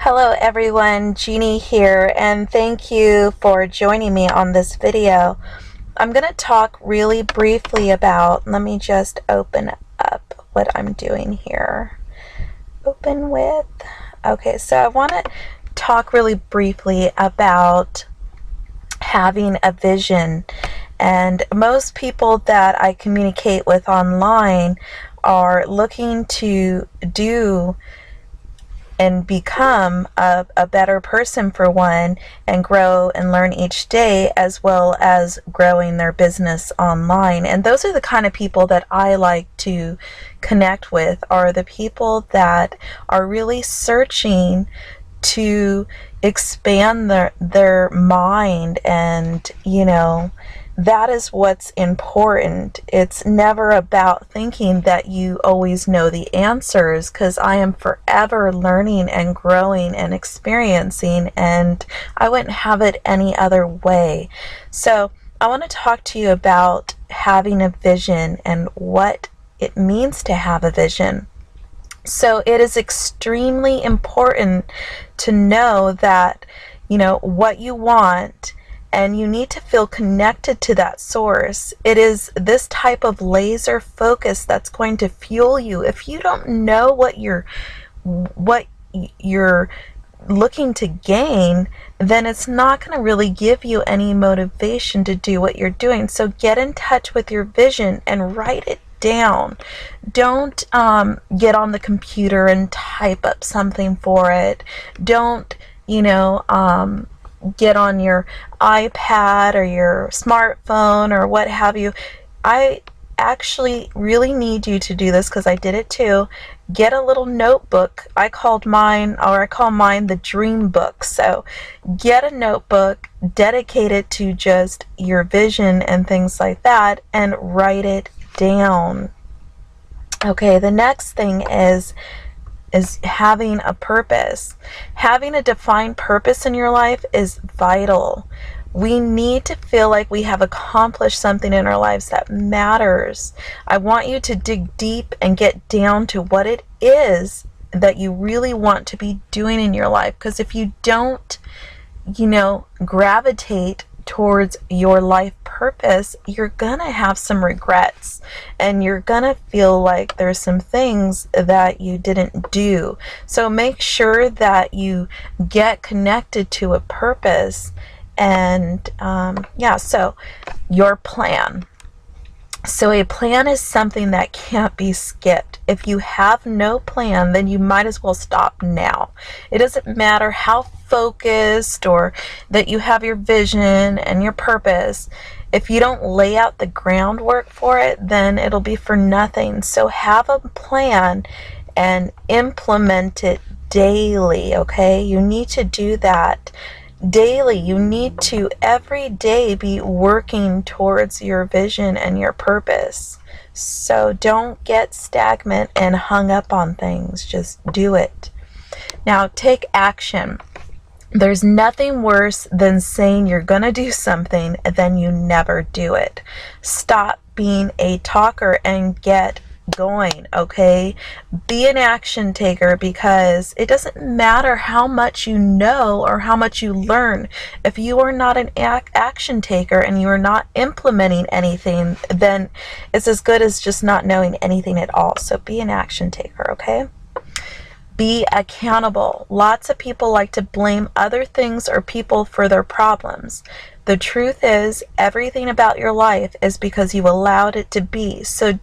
Hello everyone, Jeannie here, and thank you for joining me on this video. I'm going to talk really briefly about, let me just open up what I'm doing here. Open with, okay, so I want to talk really briefly about having a vision. And most people that I communicate with online are looking to do and become a better person, for one, and grow and learn each day, as well as growing their business online. And those are the kind of people that I like to connect with, are the people that are really searching to expand their mind, and that is what's important. It's never about thinking that you always know the answers, because I am forever learning and growing and experiencing, and I wouldn't have it any other way. So I want to talk to you about having a vision and what it means to have a vision. So it is extremely important to know that, what you want, and you need to feel connected to that source. It is this type of laser focus that's going to fuel you. If you don't know what you're looking to gain, then it's not going to really give you any motivation to do what you're doing. So get in touch with your vision and write it down. Don't get on the computer and type up something for it. Don't get on your iPad or your smartphone or what have you. I actually really need you to do this, because I did it too. Get a little notebook. I call mine the dream book. So get a notebook, dedicate it to just your vision and things like that, and write it down. Okay, the next thing is having a purpose. Having a defined purpose in your life is vital. We need to feel like we have accomplished something in our lives that matters. I want you to dig deep and get down to what it is that you really want to be doing in your life. Because if you don't, gravitate towards your life purpose, you're gonna have some regrets, and you're gonna feel like there's some things that you didn't do. So make sure that you get connected to a purpose. And so your plan. So a plan is something that can't be skipped. If you have no plan, then you might as well stop now. It doesn't matter how focused or that you have your vision and your purpose. If you don't lay out the groundwork for it, then it'll be for nothing. So have a plan and implement it daily, okay? You need to do that daily. You need to every day be working towards your vision and your purpose. So don't get stagnant and hung up on things. Just do it. Now take action. There's nothing worse than saying you're going to do something and then you never do it. Stop being a talker and get going, okay? Be an action taker, because it doesn't matter how much you know or how much you learn. If you are not an action taker and you are not implementing anything, then it's as good as just not knowing anything at all. So be an action taker, okay? Be accountable. Lots of people like to blame other things or people for their problems. The truth is, everything about your life is because you allowed it to be. So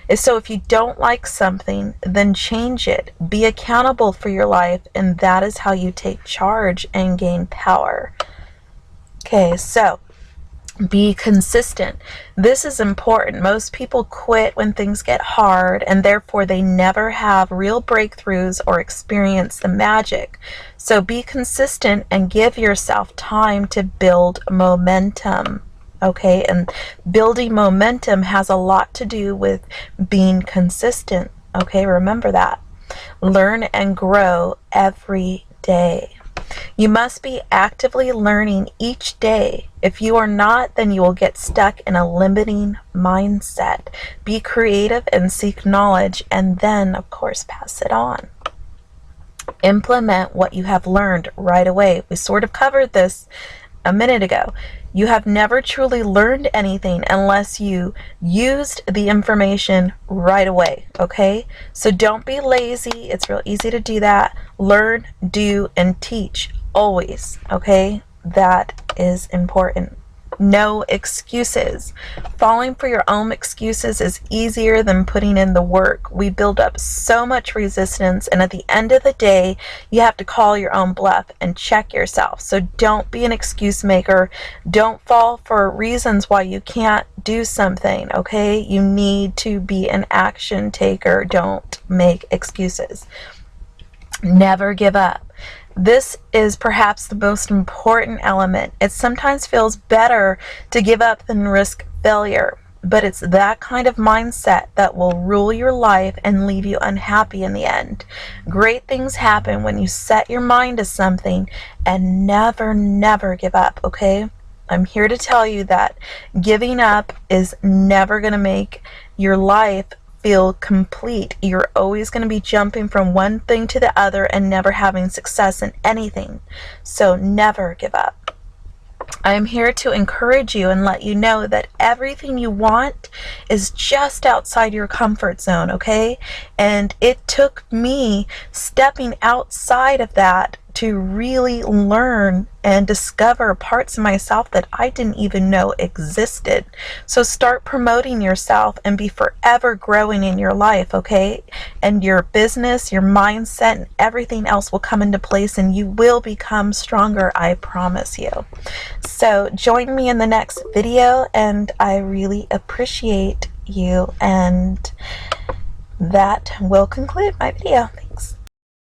if you don't like something, then change it. Be accountable for your life, and that is how you take charge and gain power. Okay, so be consistent. This is important. Most people quit when things get hard, and therefore they never have real breakthroughs or experience the magic. So be consistent and give yourself time to build momentum. Okay, and building momentum has a lot to do with being consistent. Okay, remember that. Learn and grow every day. You must be actively learning each day. If you are not, then you will get stuck in a limiting mindset. Be creative and seek knowledge, and then, of course, pass it on. Implement what you have learned right away. We sort of covered this a minute ago. You have never truly learned anything unless you used the information right away, okay? So don't be lazy. It's real easy to do that. Learn, do, and teach always, okay? That is important. No excuses. Falling for your own excuses is easier than putting in the work. We build up so much resistance, and at the end of the day, you have to call your own bluff and check yourself. So don't be an excuse maker. Don't fall for reasons why you can't do something, okay? You need to be an action taker. Don't make excuses. Never give up. This is perhaps the most important element. It sometimes feels better to give up than risk failure, but it's that kind of mindset that will rule your life and leave you unhappy in the end. Great things happen when you set your mind to something, and never give up, okay? I'm here to tell you that giving up is never going to make your life feel complete. You're always going to be jumping from one thing to the other and never having success in anything. So never give up. I am here to encourage you and let you know that everything you want is just outside your comfort zone, okay? And it took me stepping outside of that to really learn and discover parts of myself that I didn't even know existed. So start promoting yourself and be forever growing in your life, okay? And your business, your mindset, and everything else will come into place, and you will become stronger, I promise you. So join me in the next video, and I really appreciate you, and that will conclude my video.